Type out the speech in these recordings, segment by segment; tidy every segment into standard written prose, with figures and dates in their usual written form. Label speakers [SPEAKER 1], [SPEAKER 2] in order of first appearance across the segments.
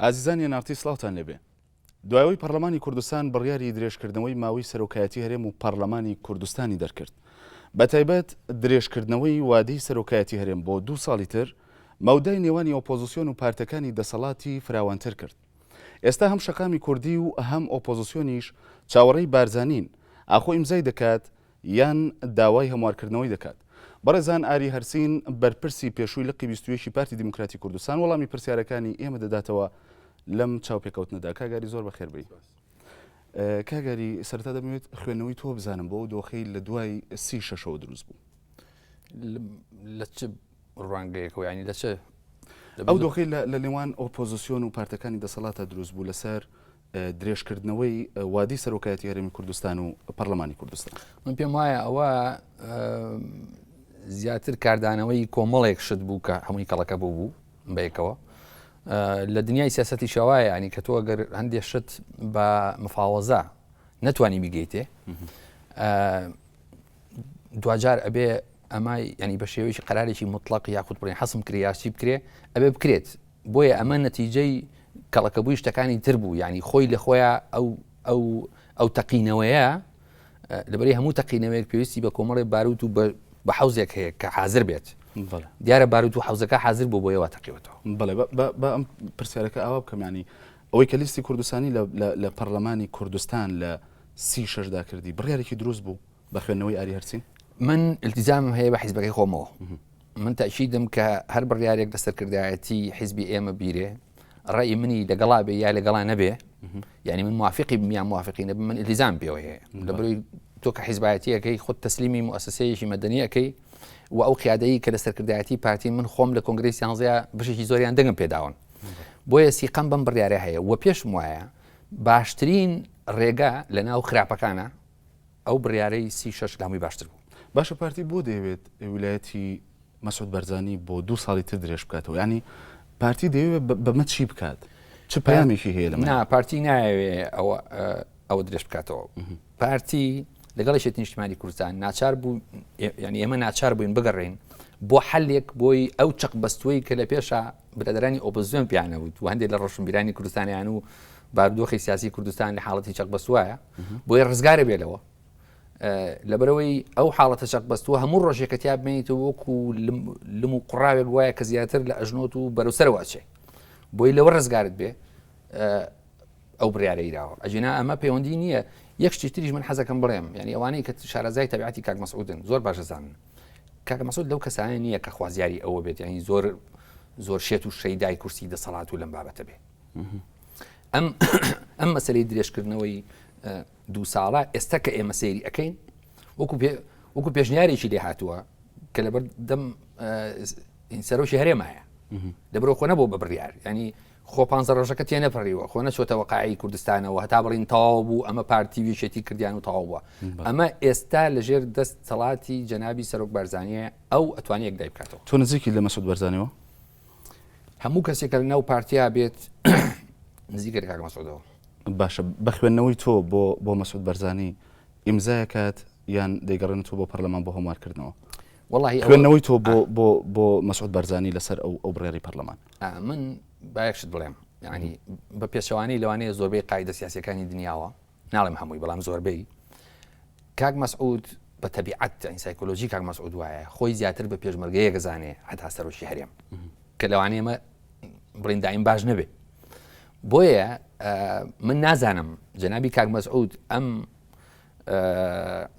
[SPEAKER 1] ئازیزانی نارتی سڵاوتان لێبێ. دوایەوەی پەرلەمانی کوردستان بڕیاری درێژکردنەوەی ماوەی سەرۆکایەتی هەرێم و پەرلەمانی کوردستانی دەرکرد. بەتایبەت درێژکردنەوەی وادەی سەرۆکایەتی هەرێم بۆ 2 ساڵی تر مەودای نێوانی ئۆپۆزیسیۆن و پارتەکانی دەسەڵاتی فراوانتر کرد. ئێستا هەم شەقامی کوردی و هەم ئۆپۆزیسیۆنیش چاوەڕێی بارزانین ئاخۆ ئیمزای دەکات یان داوای هەموارکردنەوەی دەکات. بەڕێزان ئاری هەرسین بەرپرسی پێشووی لقی 21 پارتی دیموکراتی کوردستان وەڵامی پرسیارەکانی ئێمە دەداتەوە لەم چاوپێکەوتنەدا. کاگاری زۆر بەخێربێی. کاگاری سەرەتا دەمەوێت خوێندنەوەی تۆ بزانم بۆ دۆخەی لە دوای 36ەوە دروست بوو.
[SPEAKER 2] لە چ ڕوانگەیەکەوە ینی لە چ
[SPEAKER 1] ئەو دۆخەی لە نێوان ئۆپۆزیسیۆن و پارتەکانی دەسەڵاتە دروست بوو لەسەر درێژکردنەوەی وادی سەرۆکایەتی هەرێمی کوردستان و پەرلەمانی کوردستان.
[SPEAKER 2] من پێم وایە ئەوە زیاتر کاردانەوەی کۆمەڵێک شت بوو کە هەمووی کەڵەکە بوو بەیەکەوە لە دنیای سیاسەتی شەوایە ینی کە تۆ ئەگەر هەندێک شت بە مفاوەزە نەتوانی بیگەیتێ دوجار ئەبێ ئەمای ینی بە شێوەیەکی قەرارێکی مطلق یاخود بڵێن حەسم کرێ یاچی بکرێ ئەبێ بکرێت بۆیە ئەمە نەتیجەی کەڵەکەبووی شتەکانی تر بوو ینی خۆی لە خۆیان ئەو تەقینەوەیە لەبەری هەموو تەقینەوەیەک پێویستی بە کۆمەڵی باروت و بە حەوزێک هەیە کە حازر بێت. دیارە باروت و حەوزەکە حازر بوو بۆیەوە تەقیوەتەوە.
[SPEAKER 1] بەڵێ بە ئەم پرسیارەکە ئاوا بکەمانی ئەوەی کە لیستی کوردستانی لە پەرلەمانی کوردستان لە 36دا کردی بڕیارێکی دروست بوو بە خوێندنەوەی ئاری هەرسین.
[SPEAKER 2] من التزامم هەیە بە حیزبەکەی خۆمەوە. من تەشیدم کە هەر بڕیارێک لەسەرکردایەتی حیزبی ئێمە بیرێ ڕێی منی لەگەڵا بێ یا لەگەڵا نەبێ ینی من موافقی بمیان موافقی نەبم من التزام پێوە هەیە لەبەروی تۆ کە حیزبایەتیەکەی خۆت تەسلیمی موسسەیەکی مەدەنیەکەی و ئەو قیادەیی کە لەسەرکردایەتی پارتی من خۆم لە کۆنگرەی سیانزەیە بشێکی زۆریان دەنگم پێداون بۆیە سیقەم بەم بڕیارە هەیە و پێشم وایە باشترین ڕێگە لە ناو خراپەکانە ئەو بڕیارەی 36 لامی باشتر بوو.
[SPEAKER 1] باشە پارتی بۆ دەیەوێت ویلایەتی مەسعود بەرزانی بۆ 2 ساڵی تر درێژ بکاتەوە ینی پارتی دەیەوێت بەمە چی بکات؟ چ پەیامێکی هەیە لەمە؟
[SPEAKER 2] نا پارتی نایەوێ ئەوە درێژ بکاتەوە. پارتی لەگەڵ شێتی نیشتیمانی کوردستان ناچار بوو ینی ئێمە ناچار بووین بگەڕێین بۆ حەلێک بۆی ئەو چەق بەستووی کە لە پێشە برادرانی ئۆپۆزیسیۆن پیانەوت و هەندێک لە ڕۆشنبیرانی کوردستانیان و بارودۆخی سیاسی کوردستان لە حاڵەتی چەق بەستوایە بۆی ڕزگارە بێتەوە لەبەرەوەی ئەو حاڵەتە چەق بەستووە هەموو ڕۆژێکە تیا بمێنیتەوە وەکو لم و قوڕاوێک وایە کە زیاتر لە ئەژنۆت و بەرەوسەرەوەچێ بۆی لەوە ڕزگارت بێ ئەو بڕیارە ایراوە ئەجینا ئەمە پەیوەندی نییە. یەک شتی تریش من حەزەکەم بڵێم ینی ئەوانەی کە شارەزای تەبیعەتی کاک مەسعودن زۆر باشە زانن کاک مەسعود لەو کەسانە نییە کە خوازیاری ئەوە بێت ینی زۆر شێت و شەیدای کورسی دەسەڵات و لەم بابەتە بێ. ئەم مەسەلەی درێژکردنەوەی 2 ساڵە ئێستا کە ئێمە سەیری ئەەکەین وەکو پێشنیارێکی لێ هاتووە کە لەبەر دەم سەرۆشی هەرێمایە لەبەرەوە خۆ نەبوو بە بڕیار ینی خۆ 15 ڕۆژەکە تێ نەپەڕیوە خۆ نەچۆتە وەقاعی کوردستانەوە هەتا بڵین تەواو بوو ئەمە پارتی ویشێتی کردیان و تەواو بووە ئەمە ئێستا لەژێر دەست سەڵاتی جەنابی سەرۆک بەرزانیە ئەو ئەتوانێت یەکدای بکاتەوە.
[SPEAKER 1] تۆ نزیکی لە مەسعود بەرزانیەوە
[SPEAKER 2] هەموو کەسێکە لە ناو پارتیا بێت نزیکە لە کاک مەسعودەوە.
[SPEAKER 1] باشە بە خوێندنەوەی تۆ بۆ مەسعود بەرزانی ئیمزایەکات یان دەیگەڕێنێت تۆ بۆ پەرلەمان بۆ هەموارکردنەوە
[SPEAKER 2] وەڵی
[SPEAKER 1] خوێندنەوەی تۆ بۆ مەسعود بەرزانی لەسەر ئەو بڕیاری پەرلەمان.
[SPEAKER 2] من بایەکشت بڵێم ینی بە پێشەوانی لەوانەیە زۆربەی قاعدە سیاسیەکانی دنیاوە ناڵێم هەمووی بەڵام زۆربەی کاک مەسعود بە تەبیعەت سایکۆلۆژی کاک مەسعود وایە خۆی زیاتر بە پێشمەرگەیە گەزانێ هەتا سەرۆشی هەرێم کە لەوانەیە ئەمە بڵین دایم باش نەبێ. بۆیە من نازانم جەنابی کاک مەسعود ئەم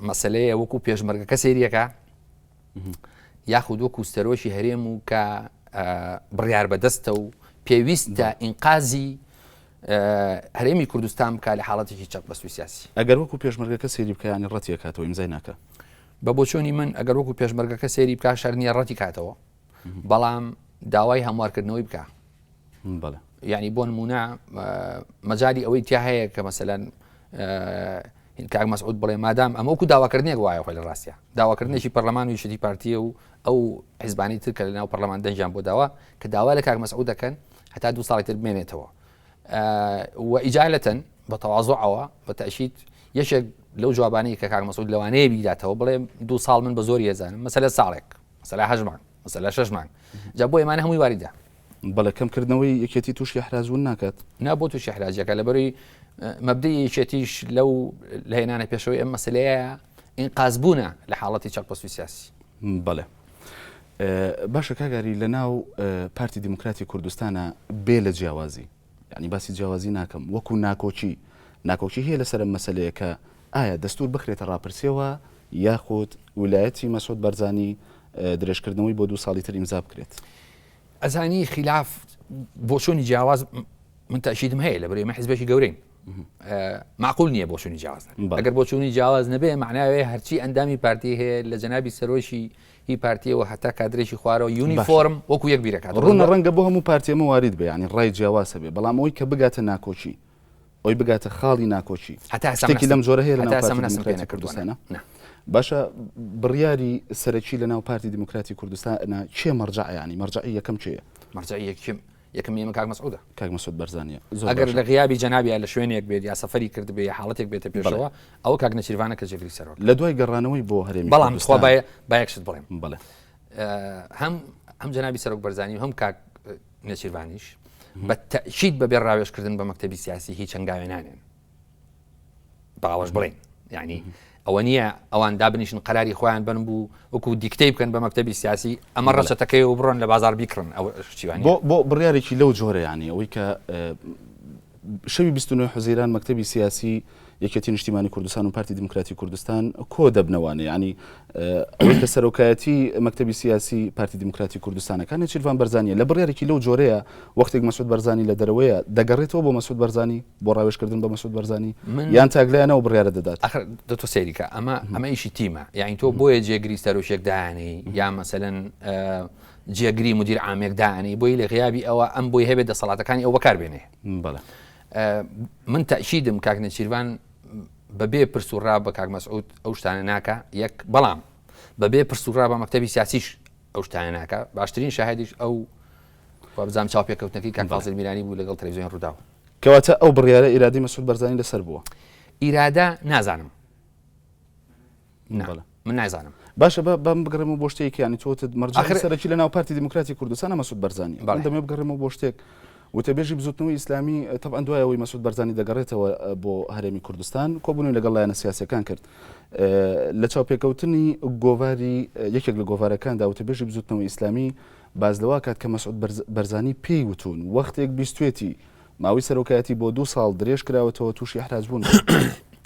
[SPEAKER 2] مەسەلەیە وەکو پێشمەرگەکە سەیریەکە یاخود وەکو سەرۆشی هەرێم و کە بڕیار بەدەستە و پێویستە ئینقازی هەرێمی کوردستان بکە لە حاڵەتێکی چەق بەستووی سیاسی.
[SPEAKER 1] ئەگەر وەکو پێشمەرگەکە سەیری بکە ینی ڕەتی کاتەوە ئیمزای ناکە
[SPEAKER 2] بە بۆچۆنی من ئەگەر وەکو پێشمەرگەکە سەیری بکە شەر نییە ڕەتی کاتەوە بەڵام داوای هەموارکردنەوەی بکە.
[SPEAKER 1] بەڵێ
[SPEAKER 2] ینی بۆ نمونە مەجای ئەوەی تیا هەیە کە مەسەلەن کاک مەسعود بڵێ مادام ئەمە وەکو داواکردنێک وایە خۆی لە ڕاستیە داواکردنێکی پەرلەمان و یەکێتی پارتیە و ئەو حیزبانی تر کە لە ناو پەرلەمان دەنجیان بۆ داوا کە داوا لە کاک مەسعود دەکەن هەتا 2 ساڵی تر بمێنێتەوە و ئیجالەتەن بە تەواضوعەوە بە تەشید یەکێک لەو جوابانەی کە کاک مەسعود لەوانەیە بیداتەوە بڵێ 2 ساڵ من بە زۆری ێزانم مەسەلە ساڵێک مەسەلە 8 مانگ مەسەلە 6 مانگ جا بۆ ئێمانە هەمووی واریدە
[SPEAKER 1] بەڵێ کەمکردنەوەی یەکێتی تووشی حراجبوون ناکات
[SPEAKER 2] نابۆ تووشی حراجەکە لەبەروی مەبدەی یەکێتیش لەو لە هێنانە پێشەوەی ئەم مەسلەیە ئینقازبوونە لە حاڵەتی چەقبەسوی سیاسی.
[SPEAKER 1] بەڵێ باشە کاگاری لە ناو پارتی دیموکراتی کوردستانە بێ لە جیاوازی یعنی باسی جیاوازی ناکەم وەکو ناکۆچی هەیە لەسەر مەسلەیە کە ئایا دەستور بخرێتە ڕاپرسیەوە یاخود ویلایەتی مەسعود بەرزانی درێژکردنەوەی بۆ 2 ساڵی تر ئیمزا بکرێت.
[SPEAKER 2] ئەزانی خلاف بۆ چۆنی جیاواز من تەشیدم هەیە لە بەرەوەی حیزبێکی گەورەین معقول نییە بۆ چۆنی جیاواز ئەگەر بۆ چۆنی جیاواز نەبێ معناوێ هەرچی ئەندامی پارتی هەیە لە جەنابی سەرۆشی هی پارتیەوە هەتا کادرێکی خوارەوە یونیفۆرم وەکو یەک بیرەکات
[SPEAKER 1] ڕوونە ڕەنگە بۆ هەموو پارتیەمە وارد بێ ینی ڕای جیاواسە بێ بەڵام ئەوەی کە بگاتە ناکۆچی ئەوی بگاتە خاڵی ناکۆچی شتێکی لەم جۆرە هەیە لە ناو پارتی دیموکراتی کوردستانە. باشە بڕیاری سەرەکی لە ناو پارتی دیموکراتی کوردستانە چێ مەرجع ینی مەرجعی یەکەم چییە؟
[SPEAKER 2] مەرجعی یەکەم ئێمە کاک مەسعودە
[SPEAKER 1] کاک مەسعود بەرزانیە
[SPEAKER 2] ئەگەر لە غیابی جەنابی لە شوێنێک بێت یا سەفەری کرد بێ یا حاڵەتێک بێتە پێشەوە ئەوە کاک نەچیروانە کە جێگری سەرۆک
[SPEAKER 1] لە دوای گەڕانەوەی بۆ هەرێمی
[SPEAKER 2] بەڵام خۆ بایەکشت بڵێم
[SPEAKER 1] بڵێ
[SPEAKER 2] هەم جەنابی سەرۆک بەرزانی و هەم کاک نەچیروانیش بە تەشید بە بێڕاوێشکردن بە مەکتەبی سیاسی هیچ هەنگاوێ نانێن باوەش بڵێن یعنی ئەوە نییە ئەوان دابنیشن قەراری خۆیان بن بوو وەکو دیکتەی بکەن بە مەکتەبی سیاسی ئەمە ڕەچەتەکەی و بڕۆن لە بازار بیکڕن ئەو شتیوانی
[SPEAKER 1] بۆ بڕیارێکی لەو جۆرە ینی ئەوەی کە شەوی 29 حوزەیران مەکتەبی سیاسی یەکێتی نیشتیمانی کوردستان و پارتی دیموکراتی کوردستان کۆ دەبنەوانە ینی ئەوەی کە سەرۆکایەتی مەکتەبی سیاسی پارتی دیموکراتی کوردستانەکان نێچیروان بەرزانیە لە بڕیارێکی لەو جۆرەیە وەختێک مەسعود بەرزانی لە دەرەوەیە دەگەڕێتەوە بۆ مەسعود بەرزانی بۆ ڕاوێشکردن بە مەسعود بەرزانی یان تاگلایەنەوە بڕیارە دەدات
[SPEAKER 2] دەتۆ سێریکە ئەمە ئیشی تیمە یعنی تۆ بۆیە جێگری سەرۆشێک داهێنەی یا مەسەلەن جێگری مدیر عامێک داهێنەی بۆی لە غیابی ئەوە ئەم بۆی هەبێت دەسەڵاتەکانی ئەو بەکاربێنێ.
[SPEAKER 1] بەڵێ
[SPEAKER 2] من تەشیدم کاک نەچیروان بەبێ پرسوڕا بە کاک مەسعود ئەو شتانە ناکە یەک بەڵام بەبێ پرسوڕا بە مەکتەبی سیاسیش ئەو شتانە ناکە باشترین شاهدیش ئەو بزانام چاوپێکەوتنەکەی کاک فازڵ میرانی بوو لەگەڵ تەلەڤیزیۆن ڕووداوە
[SPEAKER 1] کەواتە ئەو بڕیارە ئیرادی مەسعود بەرزانی لەسەر بووە
[SPEAKER 2] ئیرادا نازانم من نازانم
[SPEAKER 1] باشە بەم بگەڕێمەوە بۆ شتێکی ینی تۆ مەرجعی سەرەکی لە ناو پارتی دیموکراتی کوردستانە مەسعود بەرزانی دەمێ بگەڕێمەوە بۆ شتێک وتەبێژی بزوتنەوەی ئیسلامی طبعاً دوایەوەی مەسعود بەرزانی دەگەڕێتەوە بۆ هەرێمی کوردستان کۆبوونی لەگەڵ لایەنە سیاسیەکان کرد لە چاوپێکەوتنی گۆڤاری یەکێک لە گۆڤارەکاندا وتەبێژی بزوتنەوەی ئیسلامی باز لەوا کات کە مەسعود بەرزانی پێی وتون وەختێک بیستوێتی ماوەی سەرۆکایەتی بۆ 2 ساڵ درێژ کراوەتەوە تووشی حراج بوون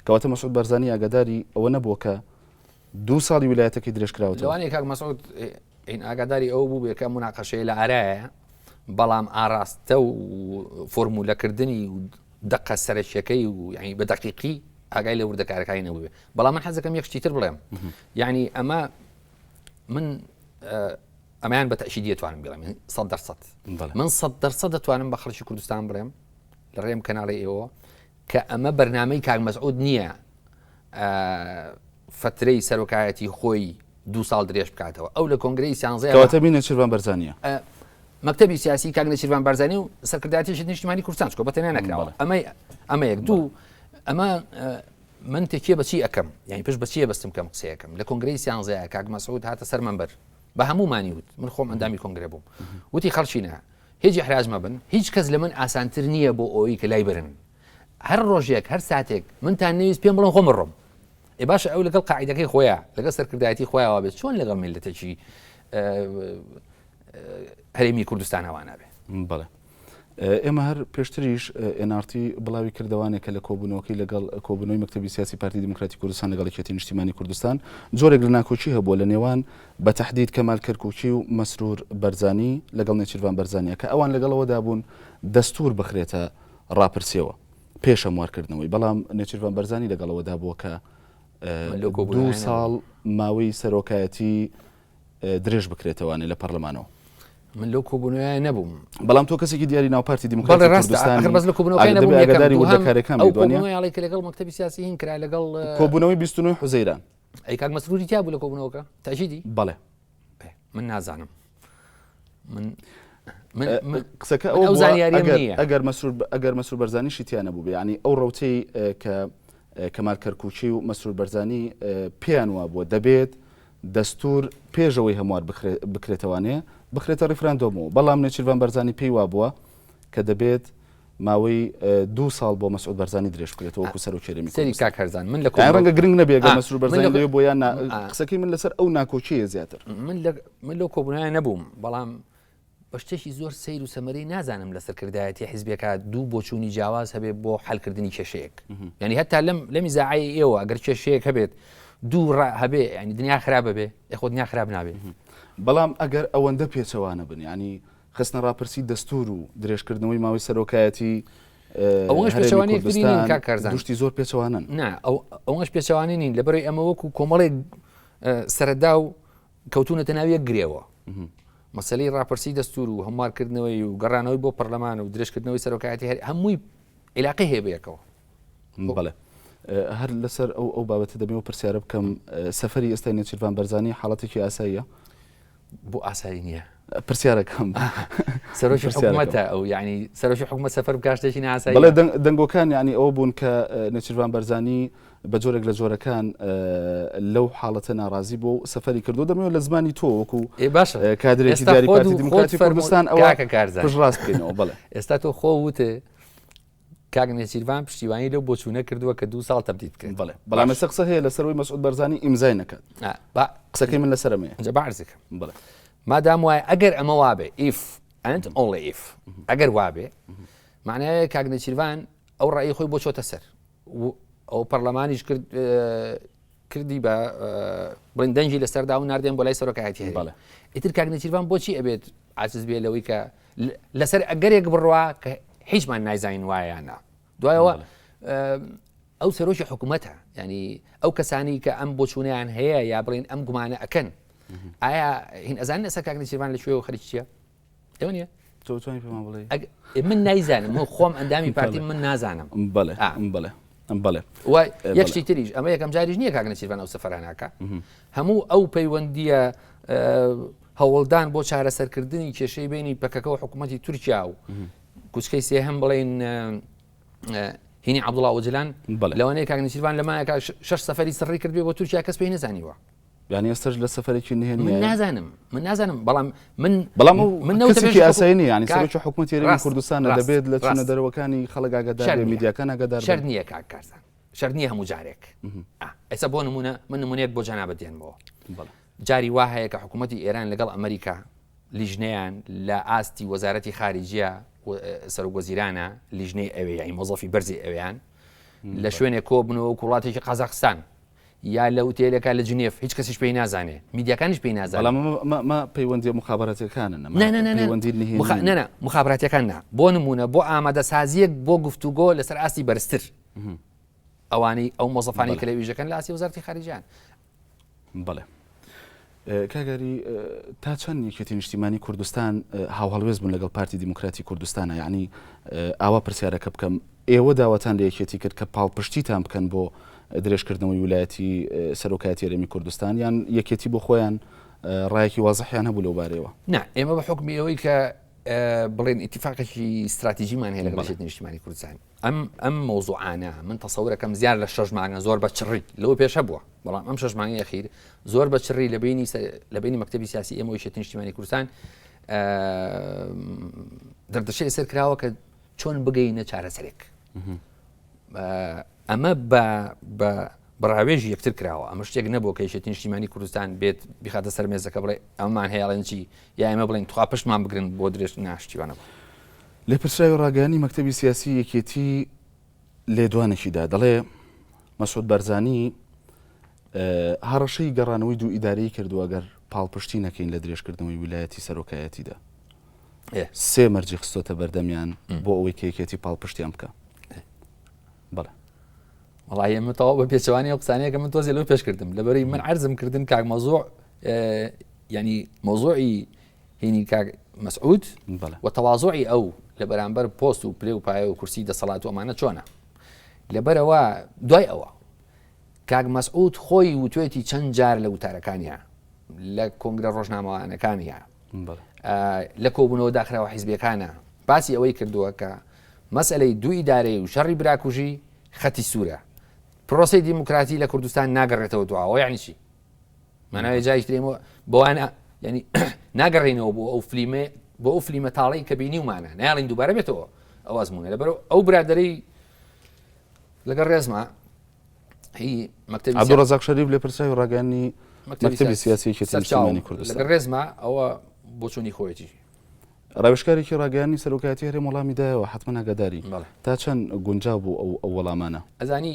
[SPEAKER 1] کەواتە مەسعود بەرزانی ئاگاداری ئەوە نەبووە کە 2 ساڵی ویلایەتەکەی درێژ کراوەتەوە
[SPEAKER 2] لەوانەیە کاک مەسعود ئین ئاگاداری ئەو بوو بێ کە موناقەشەیە لە ئارایە بەڵام ئاراستە و فۆرمولەکردنی و دقە سەرەکیەکەی و یعنی بە دقیقی ئاگای لە وردەکارەکانی نەبووێ بەڵام من حەزەکەم یەک شتی تر بڵێم یعنی ئەمە من ئەمەیان بە تەشیدی دەتوانم بڵێم 100% من 100% دەتوانم بە خەڵکی کوردستان بڵێم لە ڕێم کەناڵی ئێوە کە ئەمە بەرنامەی کاک مەسعود نییە فترەی سەرۆکایەتی خۆی 2 ساڵ درێژ بکاتەوە ئەو لە کۆنگرەی سیانزەیە
[SPEAKER 1] کەواتە بینە نێچیروان بەرزانیە
[SPEAKER 2] مەکتەبی سیاسی کاک نەچیروان بەرزانی و سەرکردایەتیشی نیشتیمانی کوردستان چکۆ بەتەنیا نەکراوە ئەمە یەک دوو ئەمە من تێکیە بەچی ئەەکەم یعنی پێش بەچیە بەستم کەم قسەیەکەم لە کۆنگرەی سیانزەیە کاک مەسعود هاتە سەر منبەر بە هەمومانی وت من خۆم ئەندامی کۆنگرە بووم وتی خەڵچینە هیچ احراج مەبن هیچ کەس لە من ئاسانتر نییە بۆ ئەوەی کە لای برن هەر ڕۆژێک هەر ساتێک منتان نویست پێم بڵێن خۆم ڕۆم ئێ باشە ئەو لەگەڵ قاعیدەکەی خۆیان لەگەڵ سەرکردایەتی خۆیانەوە بێت چۆن لەگەڵ میلەتێکی هەرێمی کوردستانەوانە بێ
[SPEAKER 1] بەڵێ ئێمە هەر پێشتریش ئێنارتی بڵاوی کردوانێکە لە کۆبوونەوەکەی لەگەڵ کۆبوونەوەی مەکتەبی سیاسی پارتی دیموکراتی کوردستان لەگەڵ یەکێتی نیشتیمانی کوردستان جۆرێک لە ناکۆچی هەبووە لە نێوان بە تەحدید کەمال کەرکووکی و مەسرور بەرزانی لەگەڵ نێچیروان بەرزانیە کە ئەوان لەگەڵەوەدا بوون دەستور بخرێتە ڕاپرسیەوە پێش هەموارکردنەوەی بەڵام نێچیروان بەرزانی لەگەڵەوەدا بووە کە 2 ساڵ ماوەی سەرۆکایەتی درێژ بکرێتەوانێ لە پەرلەمانەوە
[SPEAKER 2] من لەو کۆبوونەوەی نەبووم
[SPEAKER 1] بەڵام تۆ کەسێکی دیاری ناو پارتی دیموکراتی کوردستان
[SPEAKER 2] بەس لە کۆبوونەوەی نەبووم
[SPEAKER 1] ئاگاداری وردەکارەکان
[SPEAKER 2] کۆبوونەوەی کە لەگەڵ مەکتەبی سیاسی هین کرا لەگەڵ
[SPEAKER 1] کۆبوونەوەی 29 حوزەیران
[SPEAKER 2] ئەی کاک مەسروری تیا بوو لە کۆبوونەوەکە تاجیدی
[SPEAKER 1] بەڵێ
[SPEAKER 2] من نازانم
[SPEAKER 1] قسەکە ئەو زانیاری نییە ئەگەر مەسرور بەرزانیشی تیا نەبوو بێ ینی ئەو ڕەوتەی کە کەمال کەرکووکی و مەسرور بەرزانی پێیان وا بووە دەبێت دەستور پێشەوەی هەموار بکرێتەوانەیە بخرێتە ڕیفراندۆمەوە بەڵام نێچیروان بەرزانی پێی وابووە کە دەبێت ماوەی 2 ساڵ بۆ مەسعود بەرزانی درێژ بکرێتەوە وەکو سەرۆکێرەمی
[SPEAKER 2] سەری کاک هەرزان من لە
[SPEAKER 1] ڕەنگە گرنگ نەبێگە مەسعود بەرزانی لەوێ بۆ یان قسەکەی من لەسەر ئەو ناکۆچیە زیاتر
[SPEAKER 2] من لەو کۆبوونایە نەبووم بەڵام بە شتێکی زۆر سیر و سەمەری نازانم لەسەر کردایەتی حیزبێکە دوو بۆچوونی جیاواز هەبێت بۆ حەلکردنی کێشەیەک ینی هەتا لەم میزاعی ئێوە ئەگەر کێشەیەک هەبێت دوو هەبێ ینی دنیا خراپە بێ یخۆ دنیا خراپ نابێت
[SPEAKER 1] بەڵام ئەگەر ئەوەندە پێچەوانە بن ینی خستنە ڕاپرسی دەستور و درێژکردنەوەی ماوەی سەرۆکایەتی
[SPEAKER 2] ئەوەش پێچەوانەیەکترین کاک هەرزان
[SPEAKER 1] دوشتی زۆر پێچەوانن
[SPEAKER 2] ئەوەش پێچەوانی نین لەبەرەوەی ئەمە وەکو کۆمەڵێک سەرەتا و کەوتونەتە ناویەک گرێەوە مەسەلەی ڕاپرسی دەستور و هەموارکردنەوەی و گەڕانەوەی بۆ پەرلەمان و درێژکردنەوەی سەرۆکایەتی هەمووی عیلاقی هەیە بەیەکەوە
[SPEAKER 1] بەڵێ هەر لەسەر ئەو بابەتە دەبێت و پرسیارە بکەم سەفەری ئێستا نێچیروان بەرزانی حاڵەتێکی ئاساییە
[SPEAKER 2] بۆ ئاسایی نییە
[SPEAKER 1] پرسیارەکەم
[SPEAKER 2] سەرۆکی حکوومەتە ئەو یعنی سەرۆکی حکوومەت سەفەر بکاشتێکی ناسایی
[SPEAKER 1] بەڵێ دەنگۆکان ینی ئەوە بوون کە نێچیروان بەرزانی بە جۆرێک لە جۆرەکان لەو حاڵەتە ناڕازی بۆ سەفەری کردو دەمەوێت لە زمانی تۆ وەکو کادرێکی دیاری پارتی دیموکراتی کوردستان ئەوە پشتڕاست بکەینەوە بڵێ
[SPEAKER 2] ئێستا تۆ خۆ وتە کاک نێچیروان پشتیوانی لەو بۆچوونە کردووە کە 2 ساڵ تەمدید کرد
[SPEAKER 1] بڵێ بەڵام ئێستا قسە هەیە لەسەرەوەی مەسعود بەرزانی ئیمزای نەکات قسەکەی من لەسەرمەیە
[SPEAKER 2] ئەجا بەعرزەکەم
[SPEAKER 1] بڵێ
[SPEAKER 2] مادام وایە ئەگەر ئەمە وابێ ئیف ئەنت ئۆنلی ئیف ئەگەر وابێ معنایە کاک نێچیروان ئەو ڕایی خۆی بۆ چۆتە سەر ئەو پەرلەمانیش کردی بە بڵین دەنجی لەسەردا و ناردێن بۆ لای سەرۆکایەتی هەیە ئیتر کاک نێچیروان بۆچی ئەبێت عاجز بێ لەوەی کە لەسەر ئەگەرێک بڕوا کە هیچمان نایزانین وایەیانە دوایەوە ئەو سەرۆکی حکوومەتە ینی ئەو کەسانی کە ئەم بۆچوونیان هەیە یا بڵین ئەم گومانە ئەکەن ئایا هین ئەزانن ئێستا کاک نێچیروان لەکوێ و خەریکی چییە ئەوە نییە
[SPEAKER 1] تۆتوانی پێمان بڵێ
[SPEAKER 2] من نایزانم من خۆم ئەندامی پارتی من نازانم
[SPEAKER 1] بڵێ بڵێ بڵێ
[SPEAKER 2] وای یەکشتی تریش ئەمە یەکەم جاریش نییە کاک نێچیروان ئەو سەفەراناکە هەموو ئەو پەیوەندیە هەوڵدان بۆ چارەسەرکردنی کێشەی بینی پەکەکە و حکوومەتی تورکیا و کوچکەی سێهەم بڵێن هینی عەبدوڵڵا ئۆجلان لەوانەیە کاک نێچیروان لەمایەکە 6 سەفەری سڕی کردبێ بۆ تورکیا کەس پێی نەزانیوە
[SPEAKER 1] یعنی ئێستاش لە سەفەرێکی نهێنیە
[SPEAKER 2] من نازانم بەڵام
[SPEAKER 1] من کەسێکی ئاسایی نیە ینی سەرۆکی حکوومەتی هەرێمی کوردستانە دەبێت لە چونە دەرەوەکانی خەڵک ئاگادار بێ میدیاکان ئاگادار
[SPEAKER 2] شەرت نییە کاک کارزان شەرت نییە هەموو جارێک ئێستا بۆ نمونە من نمونەیەک بۆ جەنابەت دێنمەوە جاری وا هەیە کە حکوومەتی ئێران لەگەڵ ئەمریکا لیژنەیان لە ئاستی وەزارەتی خارجیە سەرۆکوەزیرانە لیژنەی ئەوێ یعنی مۆزەفی بەرزی ئەویان لە شوێنێک کۆ بنەوە وڵاتێکی قازاقستان یا لە ئوتێلەکە لە جنێف هیچ کەسیش پێی نازانێ میدیاکانیش پێی نازانێت
[SPEAKER 1] بەڵام پەیوەندی مخابراتەکانن
[SPEAKER 2] مخابراتەکان نا بۆ نمونە بۆ ئامادەسازیەک بۆ گفتوگۆ لەسەر ئاستی بەرزتر ئەوانەی ئەو مۆزەفانی کە لە ویژەکەن لە ئاسی وەزارەتی خارجیان
[SPEAKER 1] بڵێ کاگەری تا چەند یەکێتی نیشتیمانی کوردستان هاوهەڵوێز بوون لەگەڵ پارتی دیموکراتی کوردستانە یعنی ئاوا پرسیارەکە بکەم ئێوە داوەتان لە یەکێتی کرد کە پاڵپشتیتان بکەن بۆ درێژکردنەوەی ویلایەتی سەرۆکایەتی هەرێمی کوردستان یان یەکێتی بۆ خۆیان ڕایەکی وازەحیان هەبوو لەو بارەوە
[SPEAKER 2] نا ئێمە بە حکمی ئەوەی کە بڵێن ئیتیفاقێکی استراتیژیمان هەیە لەگەڵ یەکێتی نیشتیمانی کوردستان ئەم مۆزوعانە من تەسەورەکەم زیاد لە 6 مانگە زۆر بە چڕی لەوە پێش هەبووە بەڵام ئەم 6 مانگەی ئەخیر زۆر بە چڕی لە بینی مەکتەبی سیاسی ئێمە و یەکێتی نیشتیمانی کوردستان دەردەشەی لەسەر کراوە کە چۆن بگەینە چارەسەرێک ئەمە بەڕاوێژی یەکتر کراوە ئەمە شتێک نەبوو کە یەکێتی نیشتیمانی کوردستان بێت بخاتە سەر مێزەکە بڵێ ئەمەمان هەیەڵێن چی یا ئێمە بڵێن تخوا پشتمان بگرن بۆ درێژ ناشتیوانەوە
[SPEAKER 1] لێ پرسراوی ڕاگەیانی مەکتەبی سیاسی یەکێتی لێدوانێکیدا دەڵێ مەسعود بەرزانی هەڕەشەی گەڕانەوەی دوو ئیدارەی کردووە گەر پاڵپشتی نەکەین لە درێژکردنەوەی ویلایەتی سەرۆکایەتیدا 3 مەرجی خستۆتە بەردەمیان بۆ ئەوەی کە یەکێتی پاڵپشتیان بکە بەڵێ
[SPEAKER 2] وڵای ئێمە تەواو بە پێچەوانی ئەو قسانەیە کە من تۆزی لەوە پێش کردم لەبەرەوەی من عەرزم کردن کاک مەوزوع ینی مەوزوعی هینی کاک مەسعود و تەواضوعی ئەو لە بەرامبەر پۆست و پلێ و پایە و کورسی دەسەڵات و ئەمانە چۆنە لەبەرەوە دوای ئەوە کاک مەسعود خۆی وتوێتی چەند جار لە وتارەکانیە لە کۆنگرە ڕۆژنامەوانەکانیە لە کۆبوونەوە داخراوە حیزبیەکانە باسی ئەوەی کردووە کە مەسئلەی دوو ئیدارەی و شەڕی براکوژی خەتی سوورە پرۆسی دیموکراتی لە کوردستان ناگەڕێتەوە دوعاوە یعنی چی معناوی جایش درێمەوە بۆوانە ینی ناگەڕێنەوە بۆ ئەو فلیمە تاڵی کە بینی ومانە ناڵین دووبارە بێتەوە ئەو ئەزمونە لەبەر ئەو برادەرەی لەگەڵ ڕێزمە هی مەکتەبی
[SPEAKER 1] عەبدوڕەزاق شەریف لێ پرسیاوی ڕاگەیاندنی مەکتەبی سیاسی یەکێتی نیشتیمانی کوردستان
[SPEAKER 2] لەگەڵ ڕێزمە ئەوە بۆ چوونی خۆیەتی
[SPEAKER 1] ڕاوێژکارێکی ڕاگەیاندنی سەرۆکایەتی هەرێم وەڵامی دایەوە حتمما ئاگاداری تا چەند گونجاو بوو ئەو وەڵامانە
[SPEAKER 2] ئەزانی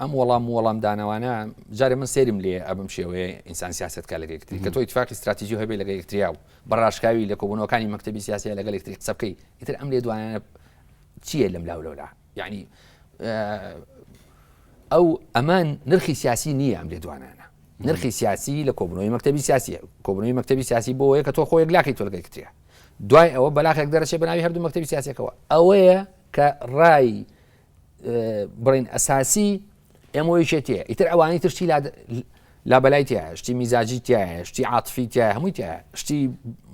[SPEAKER 2] ئەم وەڵام داناوانە جارێ من سێرم لێ ئەبم شێوەیە ئینسان سیاست کا لەگە یەکتری کە تۆ ئیتفاقی استراتیژی هەبێ لەگە یەکتریا و بەڕاشکاوی لە کۆبوونەوەکانی مەکتەبی سیاسی لەگەڵ یەکتری قسە بکەی ئیتر ئەم لێ دوانە چییە لەم لاولەولا یعنی ئەو ئەمان نرخی سیاسی نییە ئەم لێ دوانانە نرخی سیاسی لە کۆبوونەوەی مەکتەبی سیاسیە کۆبوونەوەی مەکتەبی سیاسی بۆیە کە تۆ خۆی گلاکی تۆ لەگە یەکتریە دوای ئەوە بەلاخێک دەرەچێ بەناوی هەردوو مەکتەبی سیاسیەکەوە ئەوەیە کە ڕای بڕین ئەساسی ئەمەوەیشێتیە ئیتر ئەوانی ترشتی لا بەلای تایە شتی میزاجی تایە شتی عاتفی تایە هەمووی تایە شتی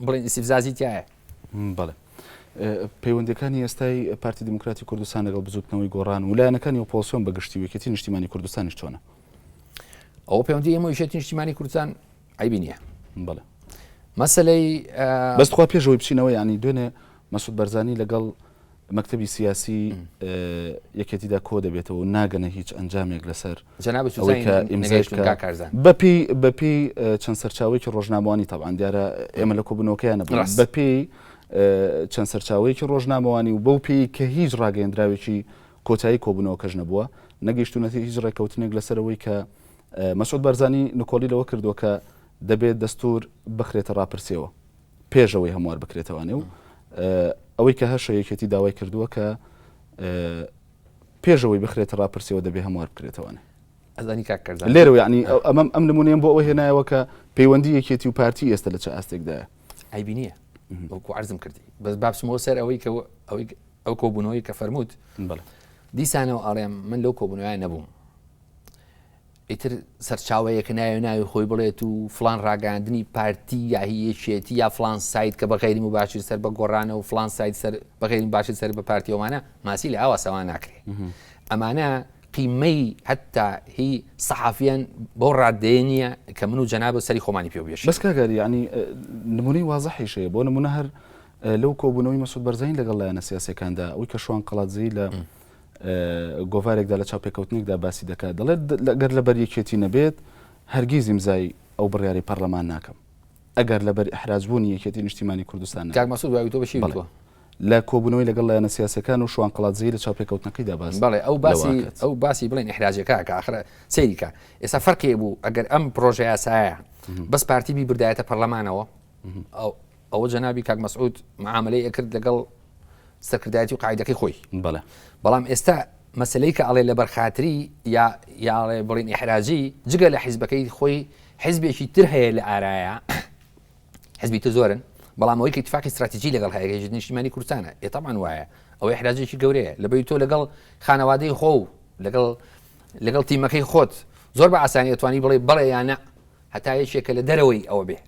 [SPEAKER 2] بڵین ئیسیفزازی تایە
[SPEAKER 1] بەڵێ پەیوەندەکانی ئێستای پارتی دموکراتی کوردستان لەگەڵ بزوتنەوەی گۆڕان و لایەنەکانی ئۆپۆزیسیۆن بەگشتی و یەکێتی نیشتیمانی کوردستانیش چۆنە
[SPEAKER 2] ئەو پەیوەندی ئەمەوەیشێتی نیشتیمانی کوردستان عیبی نییە
[SPEAKER 1] بەڵێ
[SPEAKER 2] مەسەلەی
[SPEAKER 1] بەستخوا پێشەوەی بچینەوە ینی دوێنێ مەسعود بەرزانی لەگەڵ مەکتەبی سیاسی یەکێتیدا کۆ دەبێتەوە و ناگەنە هیچ ئەنجامێک لەسەر بەپی چەند سەرچاوەیەکی ڕۆژنامەوانی تەبعاً دیارە ئێمە لە کۆبوونەوەکەیان نەبوون بەپی چەند سەرچاوەیەکی ڕۆژنامەوانی و بەو پێی کە هیچ ڕاگەیەندراوێکی کۆتایی کۆبوونەوەکەش نەبووە نەگەیشتونەتی هیچ ڕێکەوتنێک لەسەرەوەی کە مەسعود بەرزانی نکۆلی لەوە کردووە کە دەبێت دەستور بخرێتە ڕاپرسیەوە پێشەوەی هەموار بکرێتەوەنێ و ئەوەی کە هەر شەیەکێتی داوای کردووە کە پێشەوەی بخرێتە ڕاپرسیەوە دەبێ هەموار بکرێتەوەنێ
[SPEAKER 2] ئەزانی کاکەرزان
[SPEAKER 1] لێرە ینی ئەم نمونەیەم بۆ ئەوە هێنایەوە کە پەیوەندی یەکێتی و پارتی ئێستا لە چه ئاستێکدایە
[SPEAKER 2] عیبی نییە وەکو عەرزم کردی بەس بابچمەوە سەر ئەوەی کە ئەو کۆبوونەوەی کە فەرمووت دیسانەوە ئاڵێم من لەو کۆبوونەوەیان نەبووم ئیتر سەرچاوەیەکە ناوی خۆی بڵێت و فلان ڕاگەاندنی پارتی یا هیچێتی یا فلان سایت کە بەغێری مباشر سەر بە گۆڕانە و فلان سایت بەغێری باشر سەر بە پارتیەوەمانە ماسی لە ئاوا سەوان ناکرێت ئەمانە قیمەی هەتا هی سەحافیان بۆ ڕادێنیە کە من و جەنابە سەری خۆمانی پێ بێش
[SPEAKER 1] بەس کاگەری ینی نمونەی وازەحیشەیە بۆ نمونە هەر لەو کۆبوونەوەی مەسعود بەرزانی لەگەڵ لایەنە سیاسیەکاندا ئەوی کە شوان قەڵاتزەی لە گۆڤارێکدا لە چاوپێکەوتنێکدا باسی دەکات دەڵێت ئەگەر لەبەر یەکێتی نەبێت هەرگیز ئیمزای ئەو بڕیاری پەرلەمان ناکەم ئەگەر لەبەر ئەحراجبوونی یەکێتی نیشتیمانی کوردستان
[SPEAKER 2] کاک مەسعود دوای تۆ بەشی بووە
[SPEAKER 1] لە کۆبوونەوەی لەگەڵ لایەنە سیاسەکان و شوان قەڵاتزەی لە چاوپێکەوتنەکەیدا باس
[SPEAKER 2] بەڵێ ئەو باسی بڵێن ئەحراجەکە کە ئاخرە سەیریکە ئێستا فەرقی بوو ئەگەر ئەم پرۆژە یاسایە بەس پارتی بیبردایەتە پەرلەمانەوە ئەوە جەنابی کاک مەسعود معاملەی ئەکرد لەگەڵ سەرکردایەتی و قاعیدەکەی خۆی بەڵام ئێستا مەسلەی کە ئەڵێ لە بەرخاتری یاڵێ بڵین ئیحراجی جگە لە حیزبەکەی خۆی حیزبێکی تر هەیە لە ئارایە حیزبی تر زۆرن بەڵام ئەوەی کە اتفاقی استراتیژی لەگەڵ هەیە نیشتیمانی کوردستانە ئێتەمان وایە ئەوە ئیحراجێکی گەورەیە لەبەری تۆ لەگەڵ خانەوادەی خۆ و لەگەڵ تیمەکەی خۆت زۆر بە ئاسانی ئەتوانی بڵێ بەڵێ یانە هەتا یەکێکە لە دەرەوەی ئەوە بێ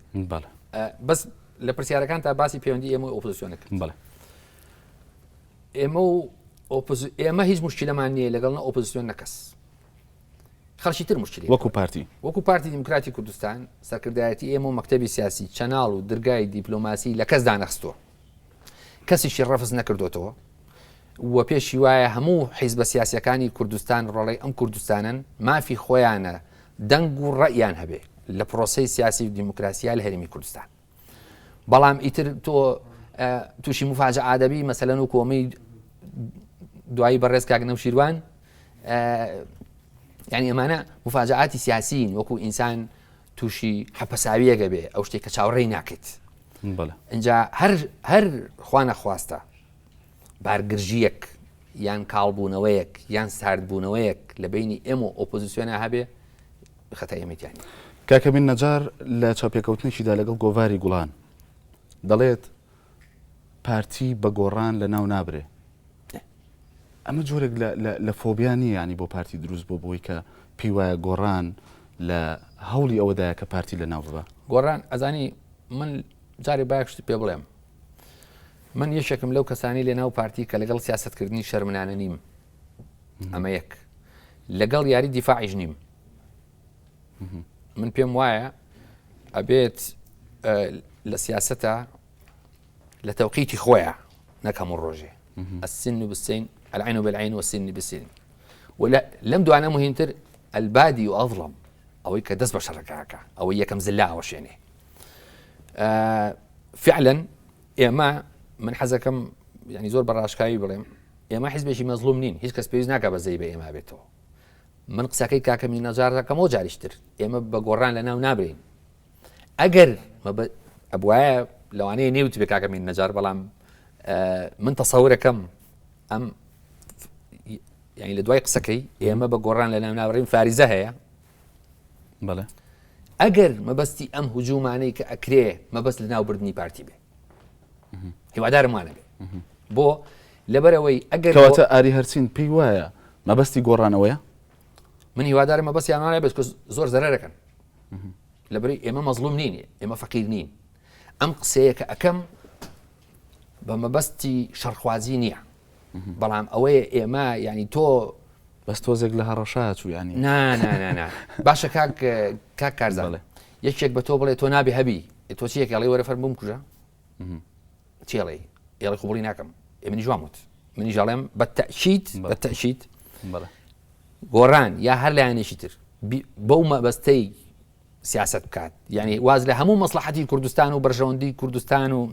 [SPEAKER 2] بەس لە پرسیارەکان تا باسی پەیوەندی ئێمە ئۆپۆزیسیۆنەکە ئێمە هیچ مشکلەمان نییە لەگەڵ ئۆپۆزیسیۆن نەکەس خەڵکی تر مشکلی وەکو پارتی دموکراتی کوردستان سەرکردایەتی ئێمە و مەکتەبی سیاسی چەناڵ و دەرگای دیپلۆماسی لە کەس دانەخستووە کەسیشی ڕەفز نەکردوێتەوە وە پێشی وایە هەموو حیزبە سیاسیەکانی کوردستان ڕۆڵی ئەم کوردستانن مافی خۆیانە دەنگ و ڕەئیان هەبێ لە پرۆسەی سیاسی و دیموکراسیا لە هەرێمی کوردستان بەڵام ئیتر تۆ تووشی مفاجە ئادەبی مەسەلەن و کۆمەی دوایی بەڕێز کاک نەوشیروان یعنی ئەمانە مفاجعاتی سیاسین وەکو ئینسان تووشی حەپەساویەکە بێ ئەو شتێک کە چاوەڕێی ناکەیت اینجا هەر خوا نەخواستە بارگرژیەک یان کاڵبوونەوەیەک یان ساردبوونەوەیەک لە بینی ئێمە ئۆپۆزیسیۆنە هەبێ خەتای ئەمەتیانی
[SPEAKER 1] کاکەمین نەجار لە چاوپێکەوتنێکیدا لەگەڵ گۆڤاری گوڵان دەڵێت پارتی بە گۆڕان لە ناو نابرێ ئەمە جۆرێک لە فۆبیانی ینی بۆ پارتی دروست بۆ بۆی کە پێی وایە گۆڕان لە هەوڵی ئەوەدایە کە پارتی لە ناو ببە
[SPEAKER 2] گۆڕان ئەزانی من جارێ باەکشت پێ بڵێم من یەشێکم لەو کەسانی لە ناو پارتی کە لەگەڵ سیاستکردنی شەرمنانە نیم ئەمە یەک لەگەڵ یاری دیفاعیش نیم من پێم وایە ئەبێت لە سیاسەتە لە تەوقیتی خۆیە نەکەم ڕۆژێ السن بالسن العين بالعين والسن بالسن ولا لم دوانە مهمتر البادي وأظلم ئەوەی کە دەست بە شەڕەکەکە ئەوەی یەکەم زللا ئەوەشێنێ فعلا ئێمە من حەزەکەم يعني زۆر بەڕاشکاوی بڵێم ئێمە حیزبێکی مەزلوم نین هیچ کەس پێویست ناکە بەزەی بە ئێمە بێتەوە من قسەکەی کاکەمی نەجارەکەمەوە جاریشتر ئێمە بە گۆڕان لە ناو نابرین ئەگەر ئەبوایە لەوانەیە نێوت بێ کاکەمی نەجار بەڵام من تەسەورەکەم ئەم يعني لە دوای قسەکەی ئێمە بە گۆڕان لە ناو نابرین فاریزە هەیە
[SPEAKER 1] بەڵێ
[SPEAKER 2] ئەگەر مەبەستی ئەم هجوومانەی کە ئەکرێ مەبەست لە ناوبردنی پارتی بێ هیوادارم وانە بێ بۆ لەبەرەوەی ئەگەر
[SPEAKER 1] کەواتە ئاری هەرچین پێی وایە مەبەستی گۆڕانەوەیە
[SPEAKER 2] من هیوادارم مەبەستیان وانە بێت کە زۆر زەرەرەکەن لەبەرەوەی ئێمە مەزلوم نین ئێمە فەقیر نین ئەم قسەیە کە ئەەکەم بە مەبەستی شەڕخوازی نییە بەڵام ئەوەیە ئێمە ینی تۆ
[SPEAKER 1] بەس تۆزێک لە هەڕەشات و ینی
[SPEAKER 2] نا باشە کاک کارزانڵێ یەکێک بە تۆ بڵێ تۆ نابێ هەبی تۆ چیەک ئەڵێ وەرە فەرموم کوژە چێڵێ ئێڵی خوبڵی ناکەم منی جواموت منی ژاڵێم بەتەشیت گۆڕان یا هەر لایەنێکی تر بەو مەبەستەی سیاست بکات یعنی واز لە هەموو مەسلحەتی کوردستان و بەرژەوەندی کوردستان و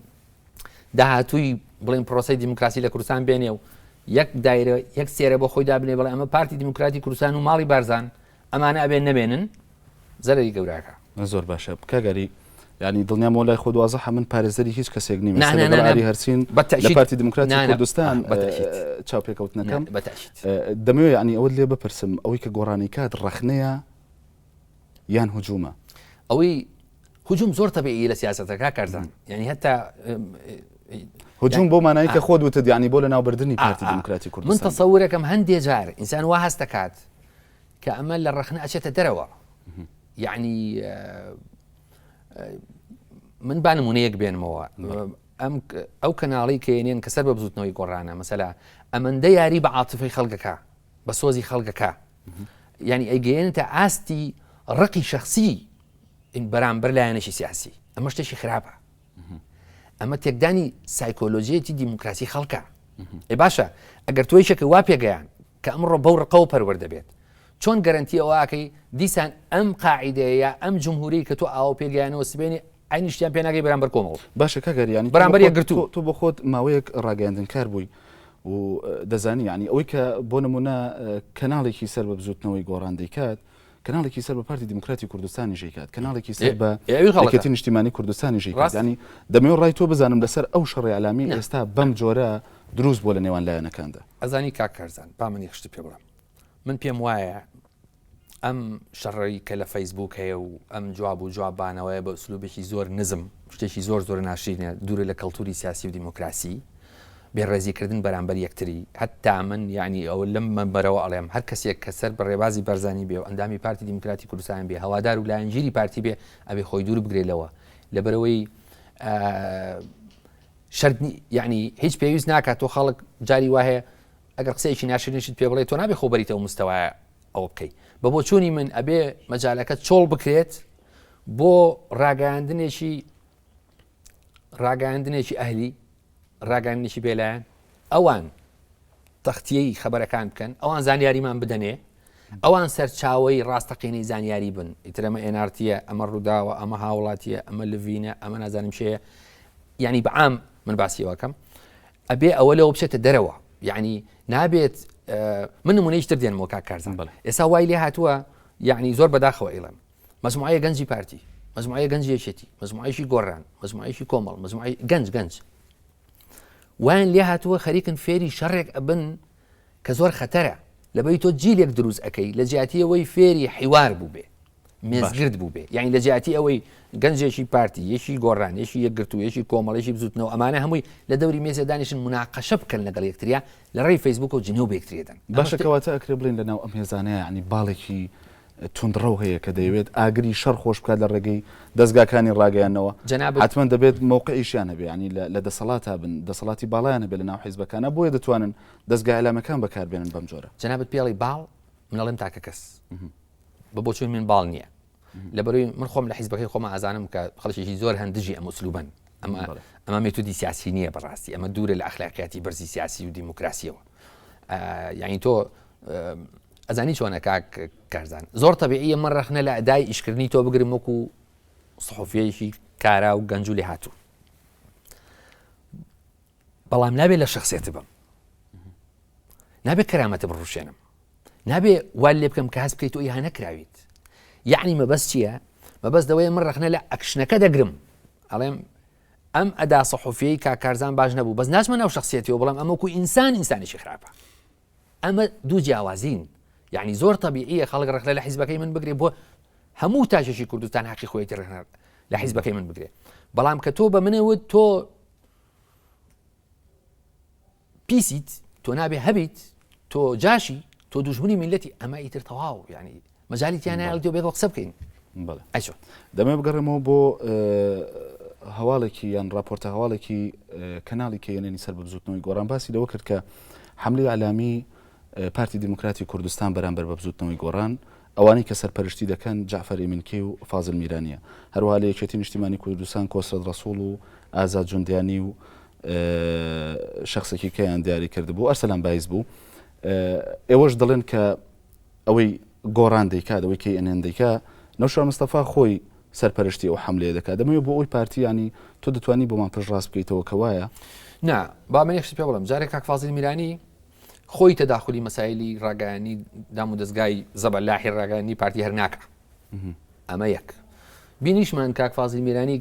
[SPEAKER 2] داهاتووی بڵێن پرۆسەی دیموکراسی لە کوردستان بێنێ و یەک دایرە یەک سێرە بۆ خۆی دابنێ بڵێ ئەمە پارتی دیموکراتی کوردستان و ماڵی بارزان ئەمانە ئەبێن نەبێنن زەرری گەوراکە
[SPEAKER 1] زۆر باشە کاگەری ینی دڵنیامەوە لای خۆ دوازە من پارێزەری هیچ کەسێک نیم ئاری هەرچین لە پارتی دیموکراتی کوردستان چاوپێکەوتنەکەم دەمەوێت ینی ئەوە لێ بپرسم ئەوەی کە گۆڕانی کات ڕەخنەیە یان هجوومە
[SPEAKER 2] ئەوەی هجووم زۆر تەبیعی لە سیاسەتەکە کارزان ینی هەتا
[SPEAKER 1] هجووم بۆ مانایی کە خۆت وتت ینی بۆ لە ناوبردننی پارتی دیموکراتی کوردستان
[SPEAKER 2] من تەسەورەکەم هەندێ جار ئینسان وا هەست دەکات کە ئەمە لە ڕەخنە ئەچێتە دەرەوە یعنی من با نمونەیەک بێنمەوە ئەو کەناڵی کێنێن کە سەر بە بزوتنەوەی گۆڕانە مەسەلا ئەمەندە یاری بە عاتفەی خەڵکەکە بە سۆزی خەڵکەکە ینی ئەیگەێنێتە ئاستی ڕقی شەخسی بەرامبەر لایەنێکی سیاسی ئەمە شتێکی خراپە ئەمە تێکدانی سایکۆلۆژیەتی دیموکراسی خەڵکە ئێ باشە ئەگەر تۆی شەکە وا پێگەیان کە ئەمڕۆ بەو ڕقەوە پەروەردە بێت چۆن گەرنتی ئەوواکەی دیسان ئەم قاعیدەیە ئەم جمهوری کە تۆ ئاو پێگەیانەوە سبێنی ئاینیشتیان پێ ناگەی بەرامبەر کۆمەڵ
[SPEAKER 1] باشە کاگەریانی
[SPEAKER 2] بەرامبەر یەکگرتووە
[SPEAKER 1] تۆ بۆ خۆت ماوەیەک ڕاگەاندن کار بووی و دەزانی ینی ئەوەی کە بۆ نمونە کەناڵێکی سەر بە بزوتنەوەی گۆڕان دەیکات کەناڵێکی سەر بە پارتی دیموکراتی کوردستانی ژێکات کەناڵێکی سەر بە حرکەتی نیشتیمانی کوردستانی ژێکات ینی دەمەوێت ڕای تۆ بزانم لەسەر ئەو شەڕی عەلامی ئێستا بەم جۆرە دروست بۆ لە نێوان لایەنەکاندا
[SPEAKER 2] ئەزانی کاک کارزان با من یەخشت پێ بڵم من پێم وایە ئەم شەڕی کە لە فەیسبوک هەیە و ئەم جواب و جوابانەوەی بە ئوسلوبێکی زۆر نزم شتێکی زۆر ناشرینە دوورە لە کەڵتوری سیاسی و دیموکراسی بێڕێزیکردن بەرامبەر یەکتری هەتا من یعنی ئەو لەم منبەرەوە ئەڵێم هەر کەسێک کە سەر بە ڕێبازی بەرزانی بێ و ئەندامی پارتی دیموکراتی کوردستان بێ هەوادار و لایەنگیری پارتی بێ ئەبێ خۆی دوور بگرێتەوە لەبەرەوەی شەردنی یعنی هیچ پێویست ناکات تۆ خەڵک جاری وایە ئەگەر قسەیەکی ناشرینیشت پێ بڵێ تۆ نابێ خۆ بەریتەوە مستەوایە ئەوە بکەیت بە بۆ چوونی من ئەبێ مەجالەکە چۆڵ بکرێت بۆ ڕاگەاندنێکی ئەهلی ڕاگەاندنێکی بێلایەن ئەوان تەختیەی خەبەرەکان بکەن ئەوان زانیاریمان بدەنێ ئەوان سەرچاوەی ڕاستەقینەی زانیاری بن ئیتر ئەمە ئێنارتیە ئەمە ڕووداوە ئەمە هاوڵاتیە ئەمە لڤینە ئەمە نازانم شەیە یعنی بەعام من باسیەوەکەم ئەبێ ئەوە لەوە بچێتە دەرەوە یعنی نابێت من نمونەیەکی تر دێنمەوە کاک کارزان ئێستا وای لێ هاتووە یعنی زۆر بەداخەوە ئێڵێم مەجموعەیە گەنجی پارتی مەجموعەیە گەنجی یەکێتی مەجموعەیەکی گۆڕان مەجموعەیەکی کۆمەڵ مەجموعەی گەنج وایان لێ هاتووە خەریکن فێری شەڕێک ئەبن کە زۆر خەتەرە لەبەی تۆ جیلێک دروست ئەەکەی لە جیاتی ئەوەی فێری حیوار بوو بێ مێزگرد بوو بێ یعنی لە جیاتی ئەوەی گەنجێکی پارتی یەکی گۆڕان یەکی یەکگرتو یەکی کۆمەڵێکی بزوتنەوە ئەمانە هەمووی لە دەوری مێزە دانیشن مناقەشە بکەن لەگەڵ یەکتریا لە ڕێی فەیسبوک و جنێو بەیەکترێدەن
[SPEAKER 1] باشە کەواتە ئەکرێ بڵێن لەناو ئەم هێزانەیە ینی باڵێکی توندڕەو هەیە کە دەیەوێت ئاگری شەڕ خۆش بکات لە ڕێگەی دەستگاکانی ڕاگەیانەوە حتمما دەبێت مووقعیشیان هەبێ ینی لە دەسەڵات بن دەسەڵاتی باڵیان هەبێت لە ناو حیزبەکانە بۆیە دەتوانن دەستگا ئەلامەکان بەکاربێنن بەم جۆرە
[SPEAKER 2] جەنابەت پێڵی باڵ منەڵێم تاکە کەس بە بۆچوون من باڵ نییە لەبەرەوەی من خۆم لە حیزبەکەی خۆمە ئازانم کە خەڵکێکی زۆر هەندژی ئەم ئوسلوبن ئەمە مێتودی سیاسی نییە بەڕاستی ئەمە دوورە لە ئەخلاقیاتی بەرزی سیاسی و دیموکراسیەوە یعنی تۆ ئەزانی چۆنە کاک کارزان زۆر تەبیعیە من ڕەخنە لە ئەدای ئیشکردنی تۆ بگرم وەکو سەحوفیەیەکی کارا و گەنج و لێ هاتوو بەڵام نابێت لە شخصێت بم نابێت کەرامەتە بڕوشێنم نابێ وال لێ بکەم کە هەست بکەیت تۆ ئیها نەکراویت یعنی مەبەست چییە؟ مەبەست دەوەیە من ڕەخنە لە ئەکشنەکە دەگرم ئەڵێم ئەم ئەدا سەحوفیەی کارزان باش نەبوو بەس ناچمە ناو شخصیەتەوە بەڵام ئەمە وەکو ئینسانێکی خراپە ئەمە دوو جیاوازین یعنی زۆر تەبیعیە خەڵک ڕەخنە لە حیزبەکەی من بگرێ بۆ هەموو تاژێکی کوردستان حەقی خۆیەتی ڕەخنە لە حیزبەکەی من بگرێ بەڵام کە تۆ بە منەوت تۆ پیسیت تۆ نابێ هەبیت تۆ جاشی تۆ دوژمنی میلەتی ئەمە ئیتر تەواو یعنی مەجالیتیان نایە تۆ بێت قسە بکەین ئەچۆ
[SPEAKER 1] دەمێ بگەڕێمەوە بۆ هەواڵێکی یان راپۆرتە هەواڵێکی کەناڵی کێنێنی سەر بە بزوتنەوەی گۆڕان باسی لەوە کرد کە حملەی عەلامی پارتی دیموکراتی کوردستان بەرامبەر بە بزوتنەوەی گۆڕان ئەوانەی کە سەرپەرشتی دەکەن جعفەر ئێمنکێ و فازڵ میرانیە هەروەها لە یەکێتی نیشتیمانی کوردستان کۆسرەد ڕەسوڵ و ئازاد جوندیانی و شخصێکی کەیان دیاری کردبوو ئەرسەلان بایز بوو ئێوەش دەڵێن کە ئەوەی گۆڕان دەیکات ئەوەی KNN دەیکا نەوشار مستەفا خۆی سەرپەرشتی ئەو حملەیە دەکات دەمەوێت بۆ ئەوی پارتی ینی تۆ دەتوانی بۆمان پشت ڕاست بکەیتەوە کە وایە
[SPEAKER 2] نا با من یەکشتی پێ بڵێم جارێک کاک فازڵ میرانی خۆی تەداخلی مەسایلی ڕاگەیانی دام و دەستگای زەبەلاحی ڕاگەیانی پارتی هەر ناکە ئەمە یەک بینیشمان کاک فازڵ میرانی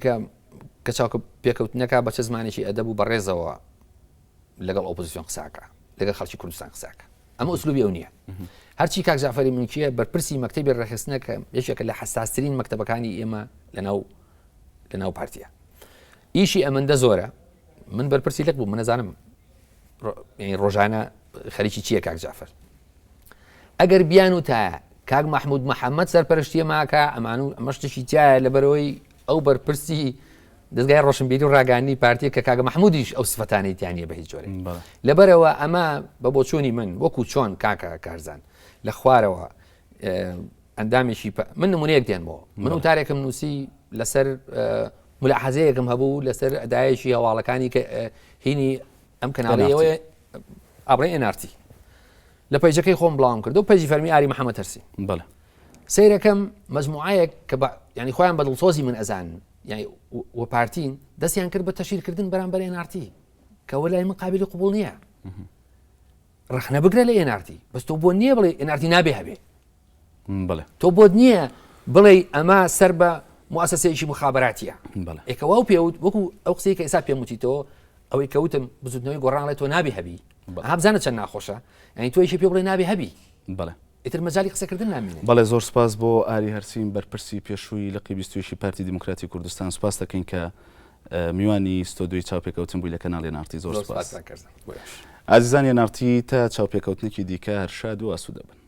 [SPEAKER 2] کە چاوکە پێکەوتنەکە بە چه زمانێکی ئەدەب و بەڕێزەوە لەگەڵ ئۆپۆزیسیۆن قساکە لەگەڵ خەڵکی کوردستان قساکە ئەمە ئوسلوبی ئەو نییە هەرچی کاک جعفەر ئێمنکیە بەرپرسی مەکتەبی ڕێخستنەکە یەکێکە لە حساسترین مەکتەبەکانی ئێمە لەناو پارتیە ئیشی ئەمەندە زۆرە من بەرپرسی لەک بوو من نەزانم ڕۆژانە خەریکی چییە کاک جعفەر ئەگەر بیان و تا کاک مەحموود محەممەد سەرپەرشتیە ماکە ئەمان و ئەمە شتێکی تایە لەبەرەوەی ئەو بەرپرسی دەستگای ڕۆشنبیری و ڕاگەانی پارتیە کە کاگە مەحمودیش ئەو سفەتانەی تیانە بە هیچ جۆرێک لەبەرەوە ئەمە بە بۆچوونی من وەکو چۆن کاکە کارزان لە خوارەوە ئەندامێکی من نمونەیەک دێنمەوە من وتارێکم نووسی لەسەر ملاحەزەیەکم هەبوو لەسەر ئەدایەکی هەواڵەکانی کە هینی ئەم کەناڵیەوە ئابڕێ NRT لە پەیجەکەی خۆم بڵاوم کرد و پەیجی فەرمی ئاری محەممەد تەرسی سیرەکەم مەجموعەیەک کە ینی خۆیان بەدڵسۆزی من ئەزان یعنی وە پارتین دەستیان کرد بە تەشیرکردن بەرامبەر NRT کە وەلای من قابلی قبوڵ نییە ڕەخنە بگرە لە NRT بەس تۆ بۆ نییە بڵێ NRT نابێ هەبێ تۆ بۆت نییە بڵێ ئەمە سەر بە موسسەیەکی مخابراتیە ئێکەوا و پێوت وەکو ئەو قسەی کە ئێستا پێم وتیتەوە ئەوەی کەوتم بزوتنەوەی گۆڕانڵێت تۆ نابێ هەبی هەبزانە چەند ناخۆشە ینی تۆیشی پێ بڵێ نابێ هەبی ئیتر مەجای قسەکردن نامینێ
[SPEAKER 1] بەڵێ زۆر سپاس بۆ ئاری هەرسیم بەرپرسی پێشووی لە قیبیستویشی پارتی دیموکراتی کوردستان سپاس دەکەین کە میوانی ستۆدیۆی چاوپێکەوتن بووی لە کەناڵی NRT زۆر سپاس
[SPEAKER 2] عزیزانی
[SPEAKER 1] NRT تا چاوپێکەوتنێکی دیکە هەر شاد و ئاسوودە بن.